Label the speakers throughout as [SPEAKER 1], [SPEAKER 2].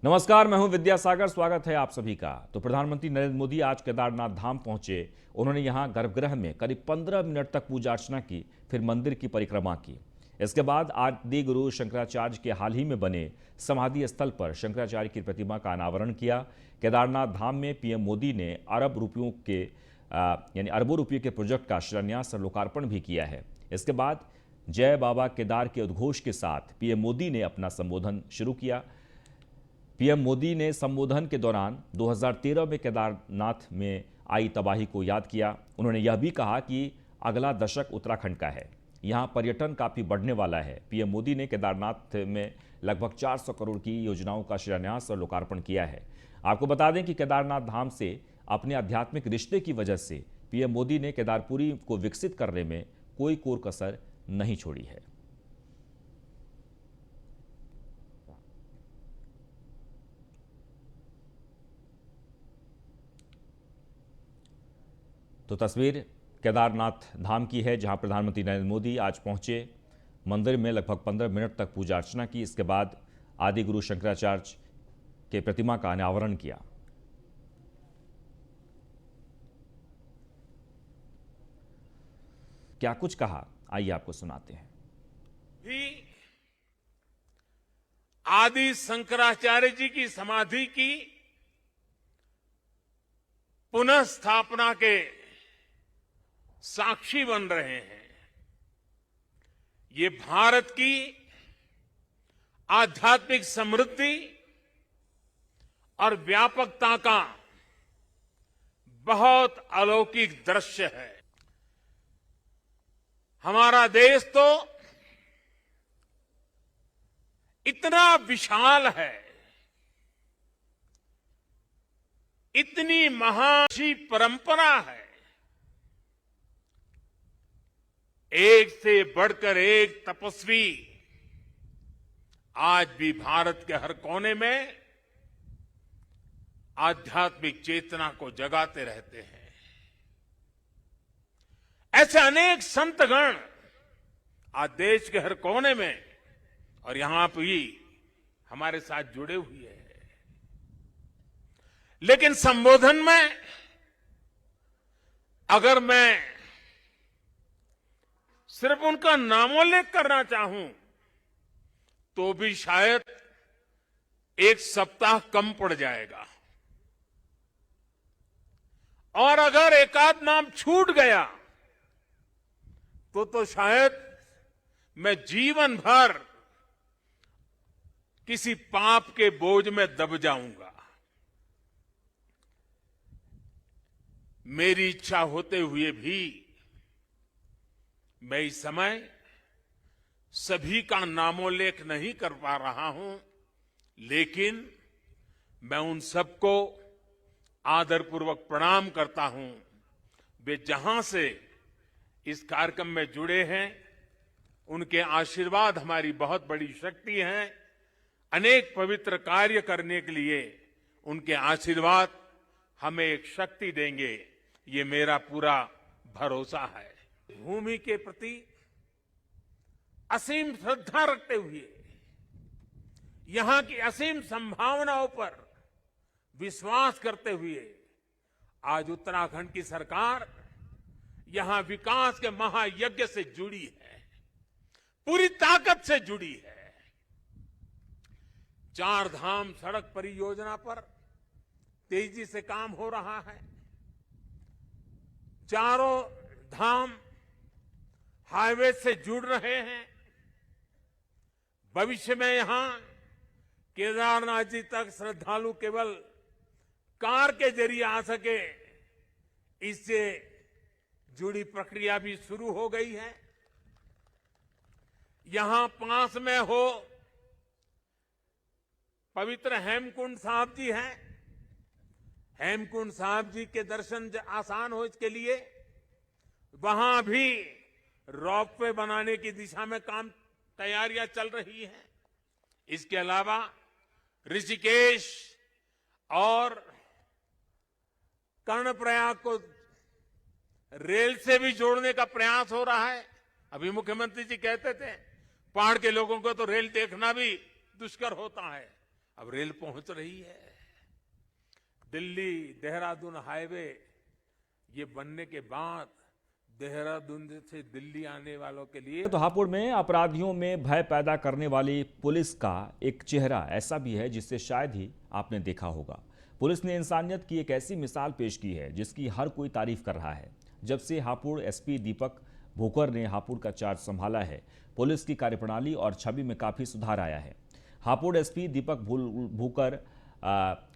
[SPEAKER 1] नमस्कार, मैं हूं विद्यासागर। स्वागत है आप सभी का। तो प्रधानमंत्री नरेंद्र मोदी आज केदारनाथ धाम पहुंचे। उन्होंने यहां गर्भगृह में करीब 15 मिनट तक पूजा अर्चना की, फिर मंदिर की परिक्रमा की। इसके बाद आदि गुरु शंकराचार्य के हाल ही में बने समाधि स्थल पर शंकराचार्य की प्रतिमा का अनावरण किया। केदारनाथ धाम में पीएम मोदी ने अरबों रुपये के प्रोजेक्ट का शिलान्यास और लोकार्पण भी किया है। इसके बाद जय बाबा केदार के उद्घोष के साथ पीएम मोदी ने अपना संबोधन शुरू किया। पीएम मोदी ने संबोधन के दौरान 2013 में केदारनाथ में आई तबाही को याद किया। उन्होंने यह भी कहा कि अगला दशक उत्तराखंड का है, यहां पर्यटन काफी बढ़ने वाला है। पीएम मोदी ने केदारनाथ में लगभग 400 करोड़ की योजनाओं का शिलान्यास और लोकार्पण किया है। आपको बता दें कि केदारनाथ धाम से अपने आध्यात्मिक रिश्ते की वजह से पीएम मोदी ने केदारपुरी को विकसित करने में कोई कोर कसर नहीं छोड़ी है। तो तस्वीर केदारनाथ धाम की है, जहां प्रधानमंत्री नरेंद्र मोदी आज पहुंचे। मंदिर में लगभग 15 मिनट तक पूजा अर्चना की। इसके बाद आदि गुरु शंकराचार्य के प्रतिमा का अनावरण किया। क्या कुछ कहा, आइए आपको सुनाते हैं।
[SPEAKER 2] आदि शंकराचार्य जी की समाधि की पुनः स्थापना के साक्षी बन रहे हैं। ये भारत की आध्यात्मिक समृद्धि और व्यापकता का बहुत अलौकिक दृश्य है। हमारा देश तो इतना विशाल है, इतनी महान परंपरा है, एक से बढ़कर एक तपस्वी आज भी भारत के हर कोने में आध्यात्मिक चेतना को जगाते रहते हैं। ऐसे अनेक संतगण आज देश के हर कोने में और यहां भी हमारे साथ जुड़े हुए हैं। लेकिन संबोधन में अगर मैं सिर्फ उनका नामोल्लेख करना चाहूं तो भी शायद एक सप्ताह कम पड़ जाएगा, और अगर एकाध नाम छूट गया तो शायद मैं जीवन भर किसी पाप के बोझ में दब जाऊंगा। मेरी इच्छा होते हुए भी मैं इस समय सभी का नामोल्लेख नहीं कर पा रहा हूं, लेकिन मैं उन सबको आदरपूर्वक प्रणाम करता हूं। वे जहां से इस कार्यक्रम में जुड़े हैं, उनके आशीर्वाद हमारी बहुत बड़ी शक्ति है। अनेक पवित्र कार्य करने के लिए उनके आशीर्वाद हमें एक शक्ति देंगे, ये मेरा पूरा भरोसा है। भूमि के प्रति असीम श्रद्धा रखते हुए, यहां की असीम संभावनाओं पर विश्वास करते हुए आज उत्तराखंड की सरकार यहां विकास के महायज्ञ से जुड़ी है, पूरी ताकत से जुड़ी है। 4 धाम सड़क परियोजना पर तेजी से काम हो रहा है। चारों धाम हाईवे से जुड़ रहे हैं। भविष्य में यहां केदारनाथ जी तक श्रद्धालु केवल कार के जरिए आ सके, इससे जुड़ी प्रक्रिया भी शुरू हो गई है। यहां पास में हो पवित्र हेमकुंड साहब जी हैं। हेमकुंड साहब जी के दर्शन आसान हो, इसके लिए वहां भी रोपवे बनाने की दिशा में तैयारियां चल रही हैं। इसके अलावा ऋषिकेश और कर्णप्रयाग को रेल से भी जोड़ने का प्रयास हो रहा है। अभी मुख्यमंत्री जी कहते थे पहाड़ के लोगों को तो रेल देखना भी दुष्कर होता है, अब रेल पहुंच रही है। दिल्ली देहरादून हाईवे ये बनने के बाद देहरादून से दिल्ली आने वालों के लिए
[SPEAKER 1] तो हापुड़ में अपराधियों में भय पैदा करने वाली पुलिस का एक चेहरा ऐसा भी है जिससे शायद ही आपने देखा होगा। पुलिस ने इंसानियत की एक ऐसी मिसाल पेश की है जिसकी हर कोई तारीफ कर रहा है। जब से हापुड़ एसपी दीपक भूकर ने हापुड़ का चार्ज संभाला है, पुलिस की कार्यप्रणाली और छवि में काफी सुधार आया है। हापुड़ एसपी दीपक भूकर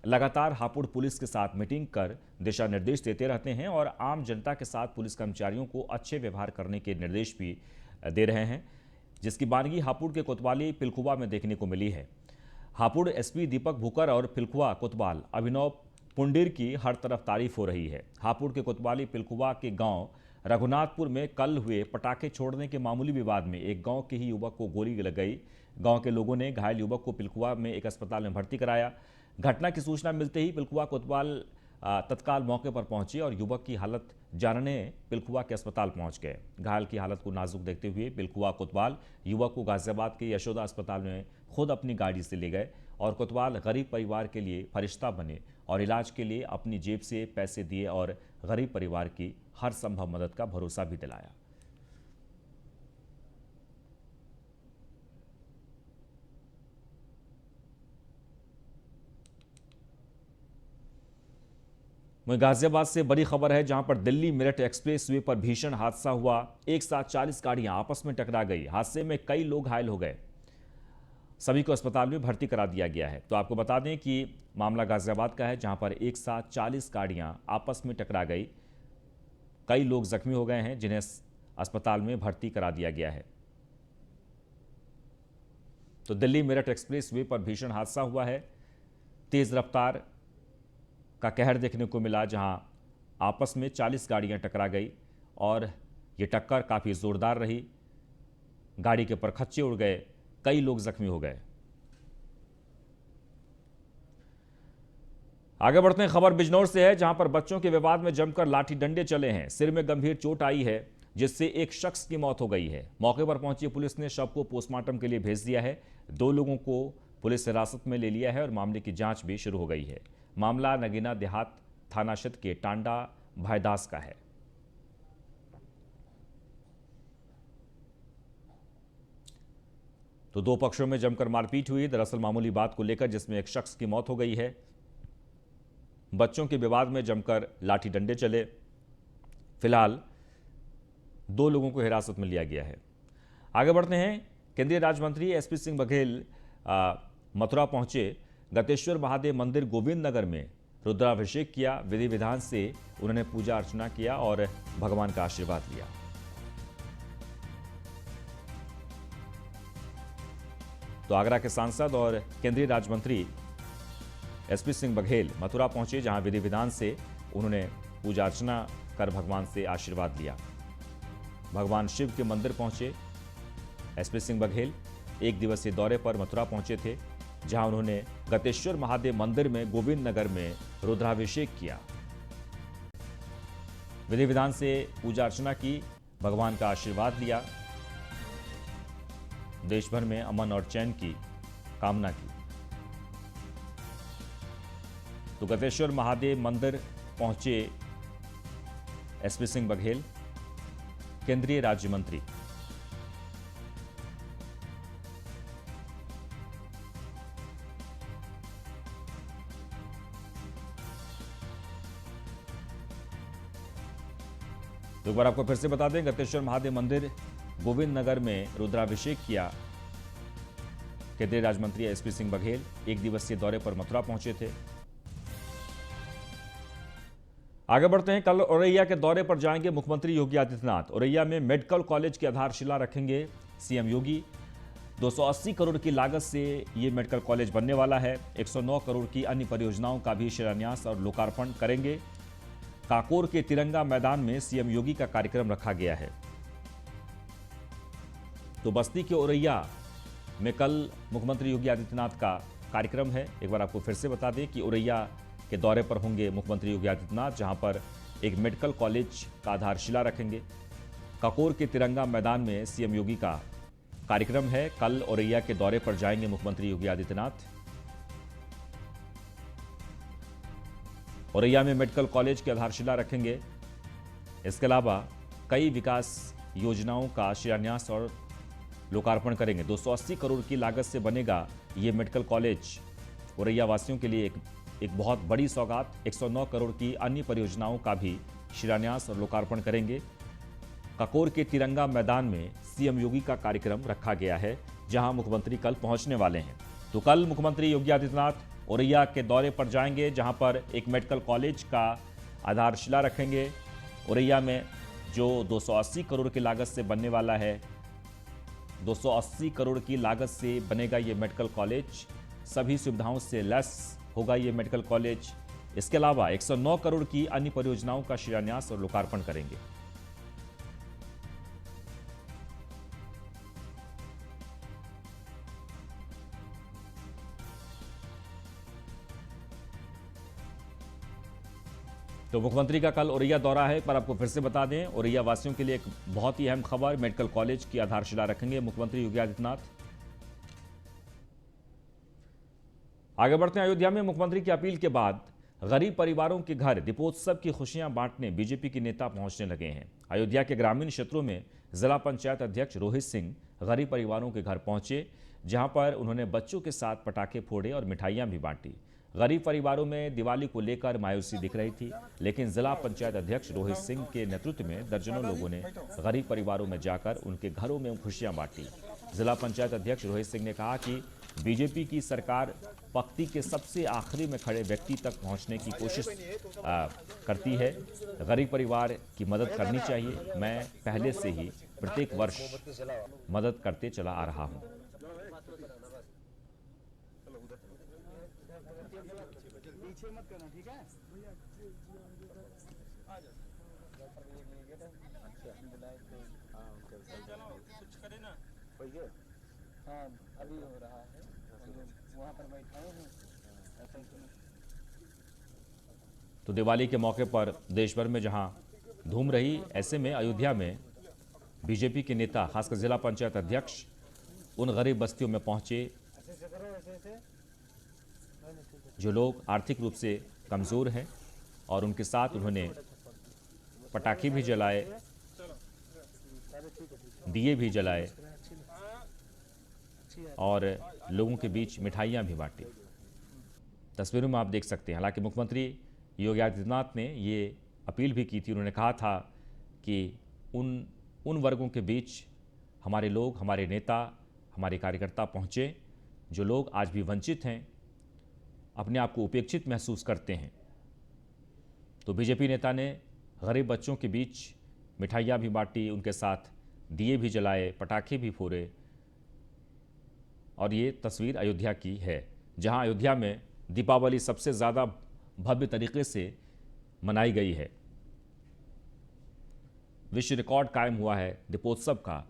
[SPEAKER 1] लगातार हापुड़ पुलिस के साथ मीटिंग कर दिशा निर्देश देते रहते हैं और आम जनता के साथ पुलिस कर्मचारियों को अच्छे व्यवहार करने के निर्देश भी दे रहे हैं, जिसकी बानगी हापुड़ के कोतवाली पिलखुवा में देखने को मिली है। हापुड़ एसपी दीपक भूकर और पिलखुवा कोतवाल अभिनव पुंडीर की हर तरफ तारीफ हो रही है। हापुड़ के कोतवाली पिलखुवा के गांव रघुनाथपुर में कल हुए पटाखे छोड़ने के मामूली विवाद में एक गांव के ही युवक को गोली लग गई। गांव के लोगों ने घायल युवक को पिलखुवा में एक अस्पताल में भर्ती कराया। घटना की सूचना मिलते ही पिलखुवा कोतवाल तत्काल मौके पर पहुंचे और युवक की हालत जानने पिलखुवा के अस्पताल पहुंच गए। घायल की हालत को नाजुक देखते हुए पिलखुवा कोतवाल युवक को गाजियाबाद के यशोदा अस्पताल में खुद अपनी गाड़ी से ले गए और कोतवाल गरीब परिवार के लिए फरिश्ता बने और इलाज के लिए अपनी जेब से पैसे दिए और गरीब परिवार की हर संभव मदद का भरोसा भी दिलाया। वहीं गाजियाबाद से बड़ी खबर है, जहां पर दिल्ली मेरठ एक्सप्रेस वे पर भीषण हादसा हुआ। एक साथ 40 गाड़ियां आपस में टकरा गई। हादसे में कई लोग घायल हो गए। सभी को अस्पताल में भर्ती करा दिया गया है। तो आपको बता दें कि मामला गाजियाबाद का है, जहां पर एक साथ 40 गाड़ियां आपस में टकरा गई। कई लोग जख्मी हो गए हैं, जिन्हें अस्पताल में भर्ती करा दिया गया है। तो दिल्ली मेरठ एक्सप्रेस वे पर भीषण हादसा हुआ है। तेज रफ्तार का कहर देखने को मिला, जहां आपस में 40 गाड़ियां टकरा गई और ये टक्कर काफी जोरदार रही। गाड़ी के परखच्चे उड़ गए, कई लोग जख्मी हो गए। आगे बढ़ते हैं, खबर बिजनौर से है, जहां पर बच्चों के विवाद में जमकर लाठी डंडे चले हैं। सिर में गंभीर चोट आई है, जिससे एक शख्स की मौत हो गई है। मौके पर पहुंची पुलिस ने शव को पोस्टमार्टम के लिए भेज दिया है। 2 लोगों को पुलिस हिरासत में ले लिया है और मामले की जांच भी शुरू हो गई है। मामला नगीना देहात थाना क्षेत्र के टांडा भाईदास का है। तो 2 पक्षों में जमकर मारपीट हुई, दरअसल मामूली बात को लेकर, जिसमें एक शख्स की मौत हो गई है। बच्चों के विवाद में जमकर लाठी डंडे चले। फिलहाल 2 लोगों को हिरासत में लिया गया है। आगे बढ़ते हैं, केंद्रीय राज्य मंत्री एसपी सिंह बघेल मथुरा पहुंचे। गतेश्वर महादेव मंदिर गोविंद नगर में रुद्राभिषेक किया। विधि विधान से उन्होंने पूजा अर्चना किया और भगवान का आशीर्वाद लिया। तो आगरा के सांसद और केंद्रीय राज्य मंत्री एसपी सिंह बघेल मथुरा पहुंचे, जहां विधि विधान से उन्होंने पूजा अर्चना कर भगवान से आशीर्वाद लिया। भगवान शिव के मंदिर पहुंचे एसपी सिंह बघेल। 1 दिवसीय दौरे पर मथुरा पहुंचे थे, जहां उन्होंने गतेश्वर महादेव मंदिर में गोविंद नगर में रुद्राभिषेक किया। विधि विधान से पूजा अर्चना की, भगवान का आशीर्वाद लिया, देश भर में अमन और चैन की कामना की। तो गतेश्वर महादेव मंदिर पहुंचे एसपी सिंह बघेल, केंद्रीय राज्य मंत्री। तो एक बार आपको फिर से बता दें, गतेश्वर महादेव मंदिर गोविंद नगर में रुद्राभिषेक किया। केंद्रीय राज्य मंत्री एसपी सिंह बघेल 1 दिवसीय दौरे पर मथुरा पहुंचे थे। आगे बढ़ते हैं, कल औरैया के दौरे पर जाएंगे मुख्यमंत्री योगी आदित्यनाथ। औरैया में मेडिकल कॉलेज की आधारशिला रखेंगे सीएम योगी। 280 करोड़ की लागत से ये मेडिकल कॉलेज बनने वाला है। 109 करोड़ की अन्य परियोजनाओं का भी शिलान्यास और लोकार्पण करेंगे। काकोर के तिरंगा मैदान में सीएम योगी का कार्यक्रम रखा गया है। तो बस्ती के औरैया में कल मुख्यमंत्री योगी आदित्यनाथ का कार्यक्रम है। एक बार आपको फिर से बता दें कि औरैया के दौरे पर होंगे मुख्यमंत्री योगी आदित्यनाथ, जहां पर एक मेडिकल कॉलेज का आधारशिला रखेंगे। काकोर के तिरंगा मैदान में सीएम योगी का कार्यक्रम है। कल औरैया के दौरे पर जाएंगे मुख्यमंत्री योगी आदित्यनाथ। औरैया में मेडिकल कॉलेज की आधारशिला रखेंगे। इसके अलावा कई विकास योजनाओं का शिलान्यास और लोकार्पण करेंगे। 280 करोड़ की लागत से बनेगा ये मेडिकल कॉलेज। औरैया वासियों के लिए एक बहुत बड़ी सौगात। 109 करोड़ की अन्य परियोजनाओं का भी शिलान्यास और लोकार्पण करेंगे। ककोर के तिरंगा मैदान में सीएम योगी का कार्यक्रम रखा गया है, जहां मुख्यमंत्री कल पहुंचने वाले हैं। तो कल मुख्यमंत्री योगी आदित्यनाथ औरैया के दौरे पर जाएंगे, जहां पर एक मेडिकल कॉलेज का आधारशिला रखेंगे। औरैया में जो 280 करोड़ की लागत से बनने वाला है, 280 करोड़ की लागत से बनेगा ये मेडिकल कॉलेज। सभी सुविधाओं से लैस होगा ये मेडिकल कॉलेज। इसके अलावा 109 करोड़ की अन्य परियोजनाओं का शिलान्यास और लोकार्पण करेंगे। तो मुख्यमंत्री का कल औरैया दौरा है, पर आपको फिर से बता दें, औरैया वासियों के लिए एक बहुत ही अहम खबर, मेडिकल कॉलेज की आधारशिला रखेंगे मुख्यमंत्री योगी आदित्यनाथ। आगे बढ़ते हैं। अयोध्या में मुख्यमंत्री की अपील के बाद गरीब परिवारों के घर दीपोत्सव की खुशियां बांटने बीजेपी के नेता पहुंचने लगे हैं। अयोध्या के ग्रामीण क्षेत्रों में जिला पंचायत अध्यक्ष रोहित सिंह गरीब परिवारों के घर पहुंचे, जहां पर उन्होंने बच्चों के साथ पटाखे फोड़े और मिठाइयां भी बांटी। गरीब परिवारों में दिवाली को लेकर मायूसी दिख रही थी, लेकिन जिला पंचायत अध्यक्ष रोहित सिंह के नेतृत्व में दर्जनों लोगों ने गरीब परिवारों में जाकर उनके घरों में खुशियां बांटी। जिला पंचायत अध्यक्ष रोहित सिंह ने कहा कि बीजेपी की सरकार पंक्ति के सबसे आखिरी में खड़े व्यक्ति तक पहुंचने की कोशिश करती है। गरीब परिवार की मदद करनी चाहिए। मैं पहले से ही प्रत्येक वर्ष मदद करते चला आ रहा हूं।
[SPEAKER 3] हाँ, अभी हो रहा है, वहाँ पर बैठा हूँ।
[SPEAKER 1] तो दिवाली के मौके पर देश भर में जहां धूम रही, ऐसे में अयोध्या में बीजेपी के नेता, खासकर जिला पंचायत अध्यक्ष, उन गरीब बस्तियों में पहुंचे जो लोग आर्थिक रूप से कमजोर हैं, और उनके साथ उन्होंने पटाखे भी जलाए, दिए भी जलाए और लोगों के बीच मिठाइयां भी बांटी। तस्वीरों में आप देख सकते हैं। हालांकि मुख्यमंत्री योगी आदित्यनाथ ने ये अपील भी की थी। उन्होंने कहा था कि उन वर्गों के बीच हमारे लोग, हमारे नेता, हमारे कार्यकर्ता पहुंचे जो लोग आज भी वंचित हैं, अपने आप को उपेक्षित महसूस करते हैं। तो बीजेपी नेता ने गरीब बच्चों के बीच मिठाइयाँ भी बांटी, उनके साथ दिए भी जलाए, पटाखे भी फोड़े। और ये तस्वीर अयोध्या की है, जहां अयोध्या में दीपावली सबसे ज़्यादा भव्य तरीके से मनाई गई है। विश्व रिकॉर्ड कायम हुआ है दीपोत्सव का।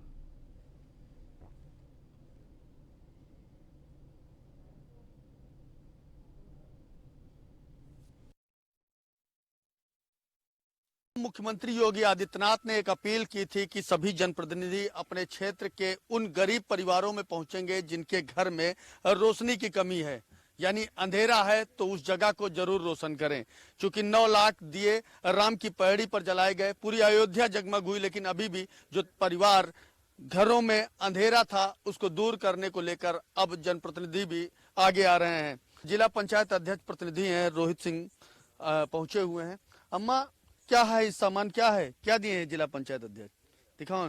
[SPEAKER 4] मुख्यमंत्री योगी आदित्यनाथ ने एक अपील की थी कि सभी जनप्रतिनिधि अपने क्षेत्र के उन गरीब परिवारों में पहुंचेंगे जिनके घर में रोशनी की कमी है, यानी अंधेरा है तो उस जगह को जरूर रोशन करें। क्योंकि 9 लाख दिए राम की पहाड़ी पर जलाए गए, पूरी अयोध्या जगमग हुई, लेकिन अभी भी जो परिवार घरों में अंधेरा था उसको दूर करने को लेकर अब जनप्रतिनिधि भी आगे आ रहे हैं। जिला पंचायत अध्यक्ष प्रतिनिधि हैं रोहित सिंह पहुंचे हुए हैं। अम्मा, क्या है इस सामान, क्या है, क्या दिए हैं जिला पंचायत अध्यक्ष, दिखाओ।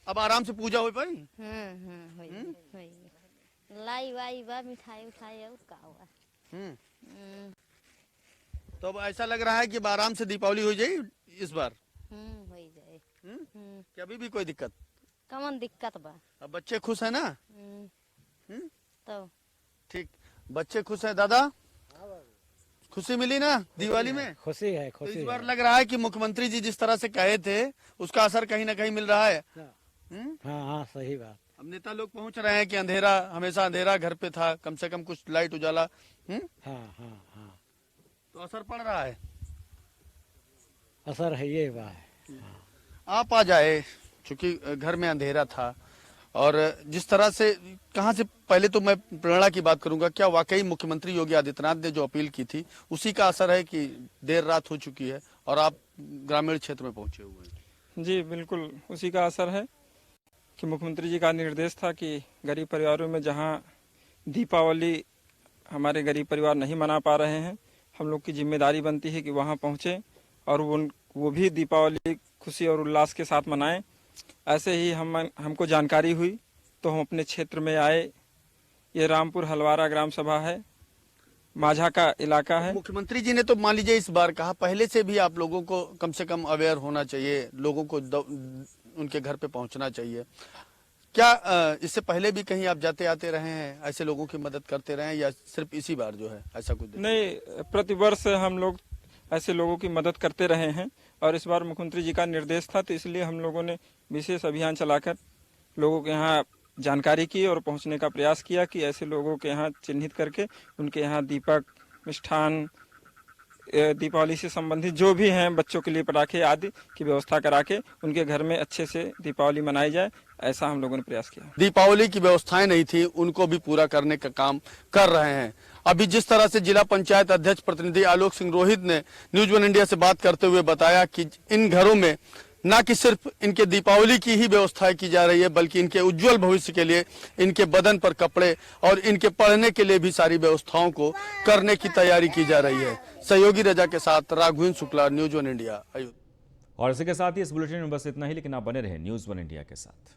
[SPEAKER 4] अब आराम से पूजा हो पाई।
[SPEAKER 5] लाई वाई बा, मिठाई उठाई और का हुआ।
[SPEAKER 4] तो अब ऐसा लग रहा है कि आराम से दीपावली हो जाए इस बार।
[SPEAKER 5] हो जाए।
[SPEAKER 4] क्या अभी भी कोई दिक्कत?
[SPEAKER 5] कमन दिक्कत बा।
[SPEAKER 4] अब बच्चे खुश है ना?
[SPEAKER 5] तो
[SPEAKER 4] ठीक, बच्चे खुश है। दादा, खुशी मिली ना दिवाली में?
[SPEAKER 3] खुशी है,
[SPEAKER 4] तो
[SPEAKER 3] खुशी
[SPEAKER 4] इस बार
[SPEAKER 3] है।
[SPEAKER 4] लग रहा है कि मुख्यमंत्री जी जिस तरह से कहे थे उसका असर कहीं ना कहीं मिल रहा है।
[SPEAKER 3] हाँ हाँ, सही बात।
[SPEAKER 4] अब नेता लोग पहुंच रहे हैं कि अंधेरा, हमेशा अंधेरा घर पे था, कम से कम कुछ लाइट उजाला।
[SPEAKER 3] हाँ हाँ हाँ,
[SPEAKER 4] तो असर पड़ रहा है।
[SPEAKER 3] असर है ये बात।
[SPEAKER 4] आप आ जाए, क्योंकि घर में अंधेरा था और जिस तरह से कहाँ से, पहले तो मैं प्रेरणा की बात करूंगा, क्या वाकई मुख्यमंत्री योगी आदित्यनाथ ने जो अपील की थी उसी का असर है कि देर रात हो चुकी है और आप ग्रामीण क्षेत्र में पहुंचे हुए हैं?
[SPEAKER 3] जी बिल्कुल उसी का असर है कि मुख्यमंत्री जी का निर्देश था कि गरीब परिवारों में जहां दीपावली हमारे गरीब परिवार नहीं मना पा रहे हैं, हम लोग की जिम्मेदारी बनती है कि वहां पहुंचे और वो भी दीपावली खुशी और उल्लास के साथ मनाएं। ऐसे ही हमको जानकारी हुई तो हम अपने क्षेत्र में आए। ये रामपुर हलवारा ग्राम सभा है, माझा का इलाका है।
[SPEAKER 4] मुख्यमंत्री जी ने तो मान लीजिए इस बार कहा, पहले से भी आप लोगों को कम से कम अवेयर होना चाहिए, लोगों को उनके घर पे पहुंचना चाहिए। क्या इससे पहले भी कहीं आप जाते आते रहे हैं, ऐसे लोगों की मदद करते रहे हैं, या सिर्फ इसी बार जो है ऐसा कुछ?
[SPEAKER 3] नहीं, प्रतिवर्ष हम लोग ऐसे लोगों की मदद करते रहे हैं और इस बार मुख्यमंत्री जी का निर्देश था तो इसलिए हम लोगों ने विशेष अभियान चलाकर लोगों के यहाँ जानकारी की और पहुंचने का प्रयास किया कि ऐसे लोगों के यहाँ चिन्हित करके उनके यहाँ दीपक, मिष्ठान, दीपावली से संबंधित जो भी हैं बच्चों के लिए पटाखे आदि की व्यवस्था करा के उनके घर में अच्छे से दीपावली मनाई जाए, ऐसा हम लोगों ने प्रयास किया।
[SPEAKER 4] दीपावली की व्यवस्थाएं नहीं थी, उनको भी पूरा करने का काम कर रहे हैं। अभी जिस तरह से जिला पंचायत अध्यक्ष प्रतिनिधि आलोक सिंह रोहित ने न्यूज वन इंडिया से बात करते हुए बताया कि इन घरों में न कि सिर्फ इनके दीपावली की ही व्यवस्थाएं की जा रही है, बल्कि इनके उज्जवल भविष्य के लिए इनके बदन पर कपड़े और इनके पढ़ने के लिए भी सारी व्यवस्थाओं को करने की तैयारी की जा रही है। सहयोगी रजा के साथ Raghavendra Shukla, news one India, Ayodhya.
[SPEAKER 1] और इसी के साथ ही इस बुलेटिन में बस इतना ही, लेकिन आप बने रहे न्यूज वन इंडिया के साथ।